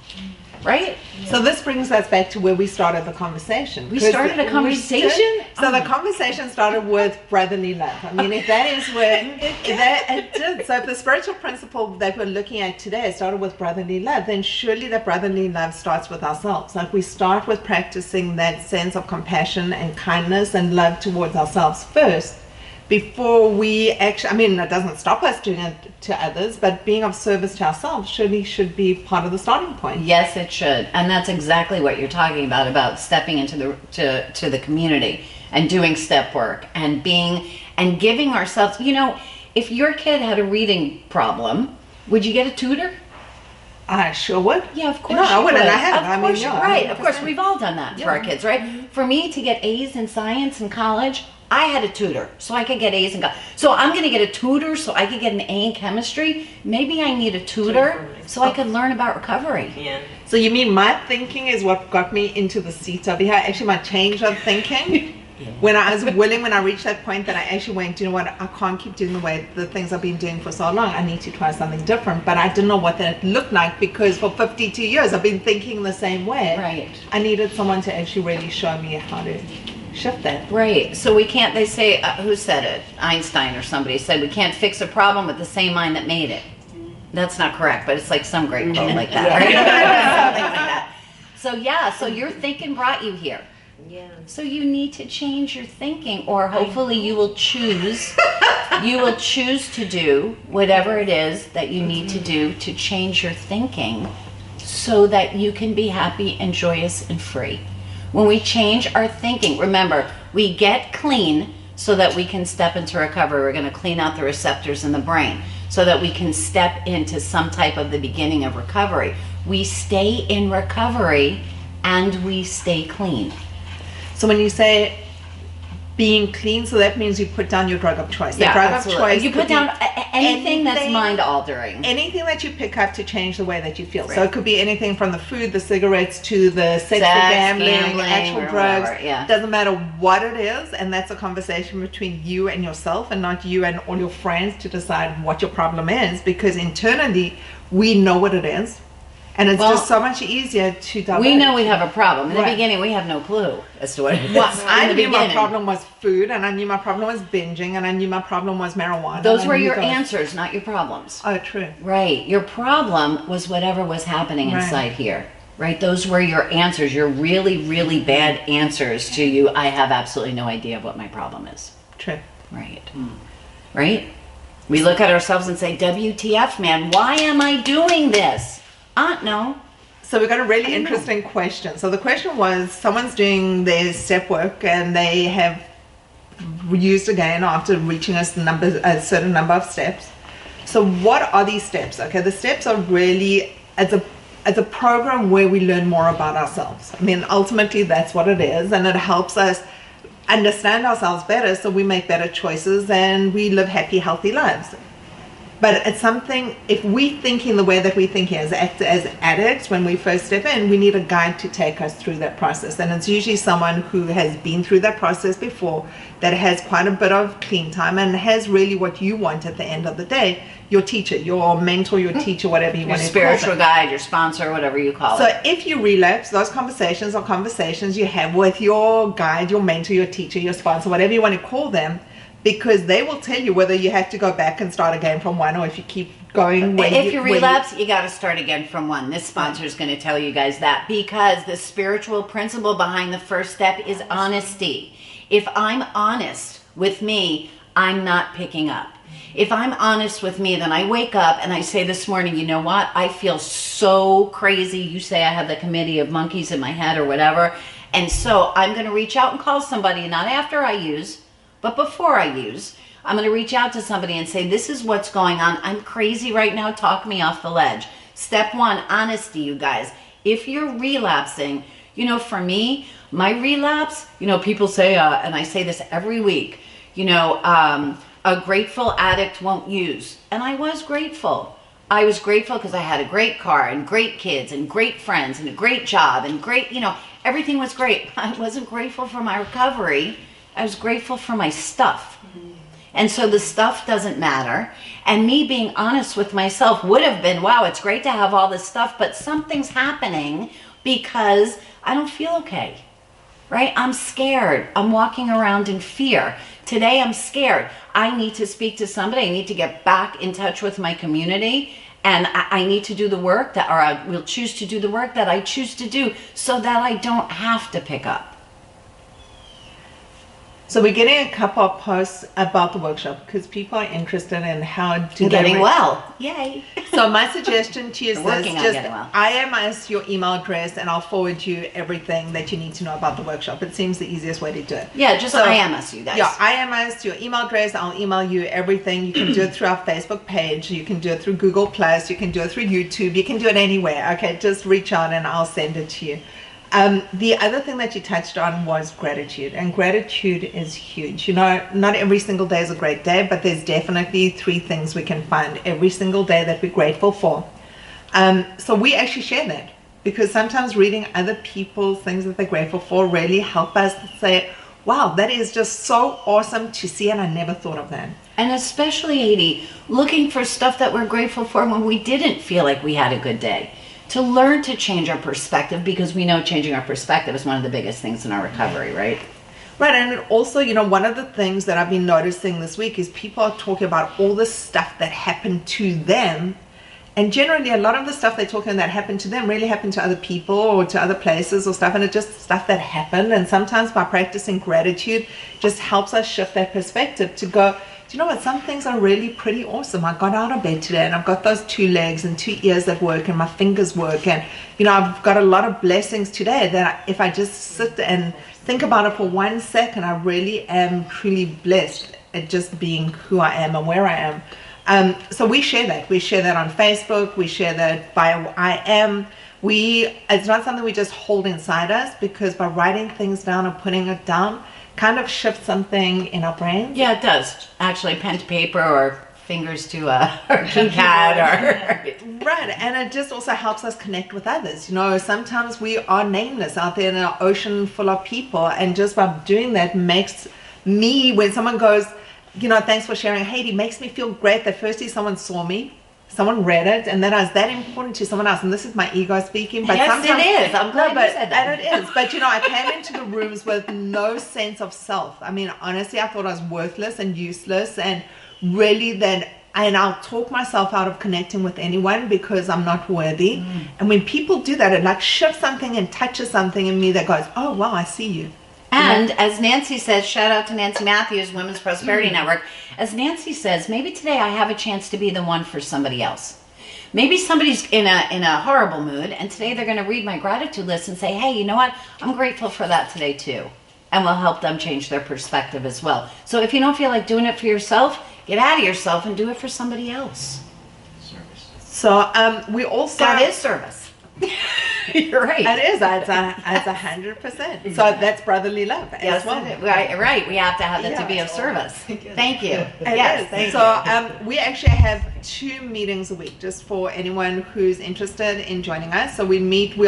Right? So this brings us back to where we started the conversation. We started a conversation? So the conversation started with brotherly love. I mean, if that is where it did. So if the spiritual principle that we're looking at today started with brotherly love, then surely that brotherly love starts with ourselves. Like, we start with practicing that sense of compassion and kindness and love towards ourselves first, before we actually, I mean, it doesn't stop us doing it to others, but being of service to ourselves surely should be part of the starting point. Yes, it should. And that's exactly what you're talking about stepping into to the community and doing step work and giving ourselves, you know, if your kid had a reading problem, would you get a tutor? I sure would. Yeah, of course. No, I wouldn't. Would. I have. Of course, yeah, right. 100%. Of course, we've all done that for our kids, right? For me to get A's in science in college, I had a tutor so I could get A's in college. So I'm going to get a tutor so I could get an A in chemistry. Maybe I need a tutor so I could learn about recovery. Yeah. So you mean my thinking is what got me into the seat over here? Actually, my change of thinking. When I was willing, when I reached that point that I actually went, you know what, I can't keep doing the things I've been doing for so long. I need to try something different. But I didn't know what that looked like, because for 52 years I've been thinking the same way. Right. I needed someone to actually really show me how to shift that. Right. So we can't, they say, who said it? Einstein or somebody said, we can't fix a problem with the same mind that made it. That's not correct, but it's like some great quote like that, right? Something like that. So yeah, so your thinking brought you here. Yeah. So you need to change your thinking, or hopefully you will choose to do whatever it is that you need to do to change your thinking so that you can be happy and joyous and free. When we change our thinking, remember, we get clean so that we can step into recovery. We're going to clean out the receptors in the brain so that we can step into some type of the beginning of recovery. We stay in recovery and we stay clean. So when you say being clean, so that means you put down your drug of choice. The drug absolutely. of choice. You put down anything that's mind altering. Anything that you pick up to change the way that you feel. Right. So it could be anything from the food, the cigarettes, to the sex, the gambling, actual drugs. Whatever, yeah. Doesn't matter what it is, and that's a conversation between you and yourself, and not you and all your friends to decide what your problem is, because internally we know what it is. And it's just so much easier to divert. We know we have a problem. In the Right. beginning, we have no clue as to what it is. Well, I In the knew my beginning. problem was food, and I knew my problem was binging, and I knew my problem was marijuana. Those and I were knew your those- answers, not your problems. Oh, true. Right. Your problem was whatever was happening Right. inside here. Right. Those were your answers, your really, really bad answers to you. I have absolutely no idea what my problem is. True. Right. Right? We look at ourselves and say, WTF, man, why am I doing this? No. So we got a really interesting question. So the question was, someone's doing their step work and they have used again after reaching a certain number of steps. So what are these steps? Okay, the steps are really as a program where we learn more about ourselves. I mean, ultimately that's what it is, and it helps us understand ourselves better so we make better choices and we live happy, healthy lives. But it's something, if we thinking the way that we think as addicts, when we first step in, we need a guide to take us through that process. And it's usually someone who has been through that process before, that has quite a bit of clean time and has really what you want at the end of the day. Your teacher, your mentor, your teacher, whatever you Your want to call spiritual them. guide, your sponsor, whatever you call So it. if you relapse, those conversations are conversations you have with your guide, your mentor, your teacher, your sponsor, whatever you want to call them, because they will tell you whether you have to go back and start again from one, or if you keep going. If you relapse, you got to start again from one. This sponsor is going to tell you guys that, because the spiritual principle behind the first step is honesty. If I'm honest with me, I'm not picking up. If I'm honest with me, then I wake up and I say this morning, you know what? I feel so crazy. You say I have the committee of monkeys in my head or whatever. And so I'm going to reach out and call somebody, not after I use, but before I use. I'm going to reach out to somebody and say, this is what's going on. I'm crazy right now. Talk me off the ledge. Step one, honesty, you guys. If you're relapsing, you know, for me, my relapse, you know, people say, and I say this every week, you know, a grateful addict won't use. And I was grateful. I was grateful because I had a great car and great kids and great friends and a great job and great, you know, everything was great. I wasn't grateful for my recovery. I was grateful for my stuff. And so the stuff doesn't matter. And me being honest with myself would have been, wow, it's great to have all this stuff, but something's happening because I don't feel okay, right? I'm scared. I'm walking around in fear. Today I'm scared. I need to speak to somebody. I need to get back in touch with my community. And I need to do the work that, or I will choose to do the work that I choose to do so that I don't have to pick up. So we're getting a couple of posts about the workshop because people are interested in how to Getting well. Yay. So my suggestion to you is this: Working on just getting well. IM us your email address and I'll forward you everything that you need to know about the workshop. It seems the easiest way to do it. Yeah, just So, IM us, you guys. Yeah, IM us your email address. I'll email you everything. You can do it through our Facebook page. You can do it through Google Plus. You can do it through YouTube. You can do it anywhere. Okay, just reach out and I'll send it to you. The other thing that you touched on was gratitude, and gratitude is huge. You know, not every single day is a great day, but there's definitely 3 things we can find every single day that we're grateful for. So we actually share that because sometimes reading other people's things that they're grateful for really help us say, wow, that is just so awesome to see, and I never thought of that. And especially, Edie, looking for stuff that we're grateful for when we didn't feel like we had a good day. To learn to change our perspective, because we know changing our perspective is one of the biggest things in our recovery, right? Right, and also, you know, one of the things that I've been noticing this week is people are talking about all the stuff that happened to them. And generally, a lot of the stuff they're talking that happened to them really happened to other people or to other places or stuff. And it's just stuff that happened. And sometimes by practicing gratitude, just helps us shift that perspective to go, do you know what? Some things are really pretty awesome. I got out of bed today and I've got those 2 legs and 2 ears that work and my fingers work. And, you know, I've got a lot of blessings today that if I just sit and think about it for 1 second, I really am truly blessed at just being who I am and where I am. So we share that. We share that on Facebook. We share that by IM. It's not something we just hold inside us, because by writing things down and putting it down, kind of shifts something in our brains. Yeah, it does. Actually, pen to paper or fingers to a keypad or... Right, and it just also helps us connect with others. You know, sometimes we are nameless out there in an ocean full of people, and just by doing that makes me, when someone goes, you know, thanks for sharing, Haiti, makes me feel great that firstly someone saw me, someone read it, and that I was that important to someone else. And this is my ego speaking, but yes, sometimes it is. I'm glad you said that. And it is. But you know, I came into the rooms with no sense of self. I mean, honestly, I thought I was worthless and useless, and really then, and I'll talk myself out of connecting with anyone because I'm not worthy. And when people do that, it like shifts something and touches something in me that goes, oh wow, I see you. And as Nancy says, shout out to Nancy Matthews, Women's Prosperity Network. As Nancy says, maybe today I have a chance to be the one for somebody else. Maybe somebody's in a horrible mood, and today they're going to read my gratitude list and say, hey, you know what? I'm grateful for that today too. And we'll help them change their perspective as well. So if you don't feel like doing it for yourself, get out of yourself and do it for somebody else. Service. So we also... That is service. You're right. It is. It's 100%. So that's brotherly love Yes, as well. right. We have to have it to be of service. Thank you. Yes, thank you. We actually have 2 meetings a week just for anyone who's interested in joining us. So we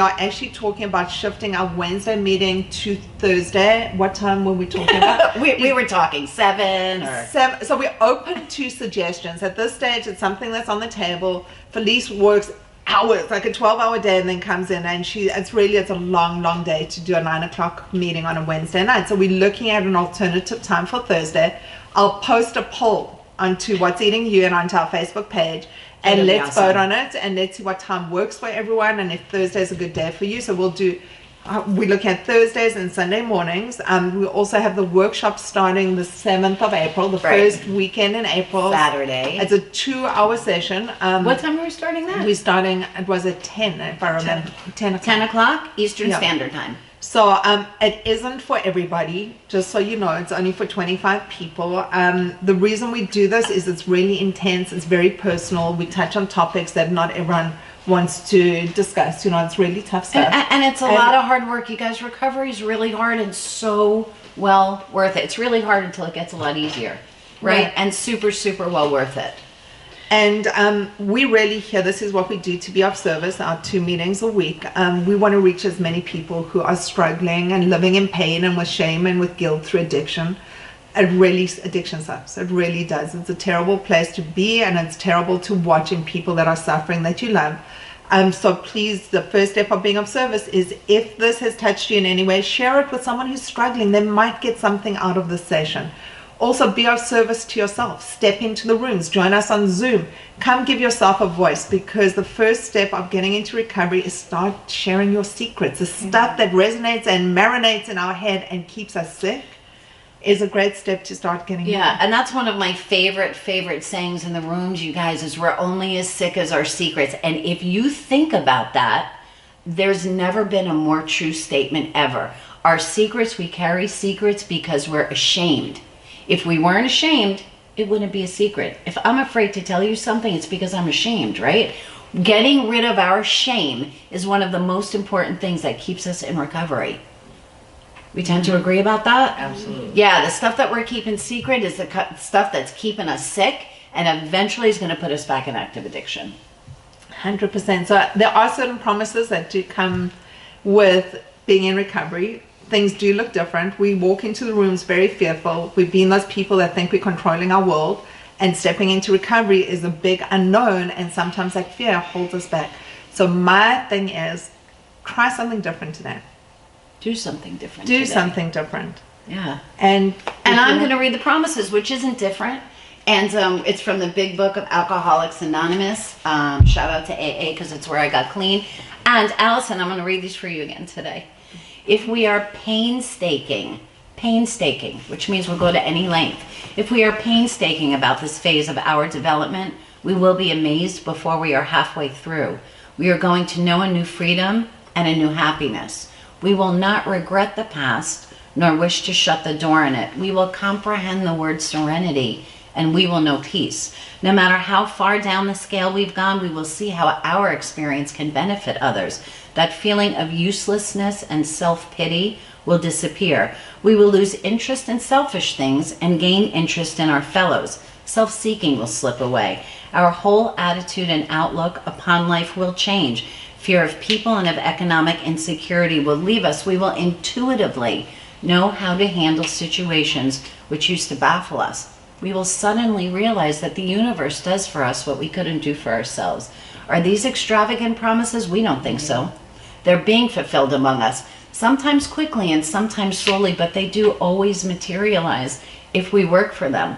are actually talking about shifting our Wednesday meeting to Thursday. What time were we talking about? we were talking 7 or... 7. So we're open to suggestions. At this stage, it's something that's on the table. Felice works hours, like a 12-hour day, and then comes in, and it's a long day to do a 9 o'clock meeting on a Wednesday night. So we're looking at an alternative time for Thursday. I'll post a poll onto What's Eating You and onto our Facebook page, and let's vote on it, and let's see what time works for everyone, and if Thursday's a good day for you. So we're looking at Thursdays and Sunday mornings. We also have the workshop starting the 7th of April, the first weekend in April. Saturday. It's a 2-hour session. What time are we starting that? We're starting, it was at 10, if I remember. 10 o'clock. 10 o'clock Eastern Standard Time. So it isn't for everybody, just so you know. It's only for 25 people. The reason we do this is it's really intense. It's very personal. We touch on topics that not everyone wants to discuss. You know, it's really tough stuff. And it's a lot of hard work, you guys. Recovery is really hard and so well worth it. It's really hard until it gets a lot easier, right? And super, super well worth it. And we really here, this is what we do to be of service, our 2 meetings a week. We want to reach as many people who are struggling and living in pain and with shame and with guilt through addiction. Addiction sucks. It really does. It's a terrible place to be, and it's terrible to watching people that are suffering that you love. So please, the first step of being of service is, if this has touched you in any way, share it with someone who's struggling. They might get something out of this session. Also, be of service to yourself. Step into the rooms. Join us on Zoom. Come give yourself a voice, because the first step of getting into recovery is start sharing your secrets. The stuff that resonates and marinates in our head and keeps us sick is a great step to start getting. Yeah, and that's one of my favorite sayings in the rooms, you guys, is we're only as sick as our secrets. And if you think about that, there's never been a more true statement ever. Our secrets, we carry secrets because we're ashamed. If we weren't ashamed, it wouldn't be a secret. If I'm afraid to tell you something, it's because I'm ashamed, right? Getting rid of our shame is one of the most important things that keeps us in recovery. We tend to agree about that? Absolutely. Yeah, the stuff that we're keeping secret is the stuff that's keeping us sick and eventually is going to put us back in active addiction. 100%. So there are certain promises that do come with being in recovery. Things do look different. We walk into the rooms very fearful. We've been those people that think we're controlling our world, and stepping into recovery is a big unknown, and sometimes that fear holds us back. So my thing is, try something different today. Do something different. Do today. something different. Yeah. And I'm going to read the promises, which isn't different. And it's from the big book of Alcoholics Anonymous. Shout out to AA, because it's where I got clean. And Allison, I'm going to read these for you again today. If we are painstaking, which means we'll go to any length. If we are painstaking about this phase of our development, we will be amazed before we are halfway through. We are going to know a new freedom and a new happiness. We will not regret the past, nor wish to shut the door on it. We will comprehend the word serenity, and we will know peace. No matter how far down the scale we've gone, we will see how our experience can benefit others. That feeling of uselessness and self-pity will disappear. We will lose interest in selfish things and gain interest in our fellows. Self-seeking will slip away. Our whole attitude and outlook upon life will change. Fear of people and of economic insecurity will leave us. We will intuitively know how to handle situations which used to baffle us. We will suddenly realize that the universe does for us what we couldn't do for ourselves. Are these extravagant promises? We don't think so. They're being fulfilled among us, sometimes quickly and sometimes slowly, but they do always materialize if we work for them.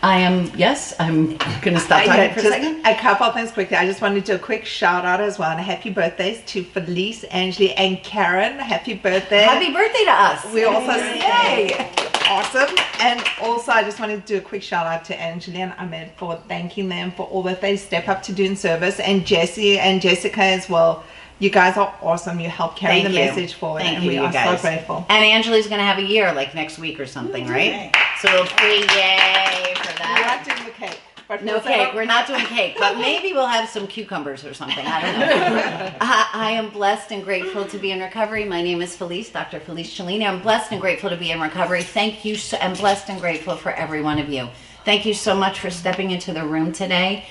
I'm going to stop talking for a second. A couple of things quickly. I just wanted to do a quick shout out as well, and happy birthdays to Felice, Angelie, and Karen. Happy birthday. Happy birthday to us. We also Yay. Awesome. And also, I just wanted to do a quick shout out to Angelie and Ahmed for thanking them for all that they step up to do in service, and Jessie and Jessica as well. You guys are awesome. You help carry the message forward. Thank and you, we you are guys. so grateful. And Angelie's going to have a year like next week or something, right? So we'll say yay for We're that. not doing the cake. But No cake. We're not doing cake, but maybe we'll have some cucumbers or something. I don't know. I am blessed and grateful to be in recovery. My name is Felice, Dr. Felice Cellini. I'm blessed and grateful to be in recovery. Thank you. I'm blessed and grateful for every one of you. Thank you so much for stepping into the room today.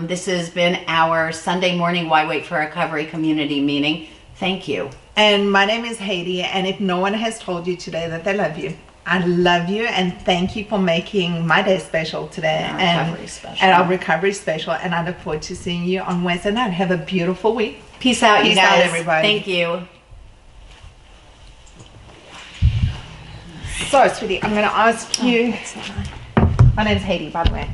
This has been our Sunday morning Why Wait for Recovery community meeting. Thank you. And my name is Haiti, and if no one has told you today that they love you, I love you, and thank you for making my day special today and our recovery special. And I look forward to seeing you on Wednesday night. Have a beautiful week. Peace out, you Peace guys. out, everybody. Thank you. So, sweetie, I'm going to ask you. My name's Haiti, by the way.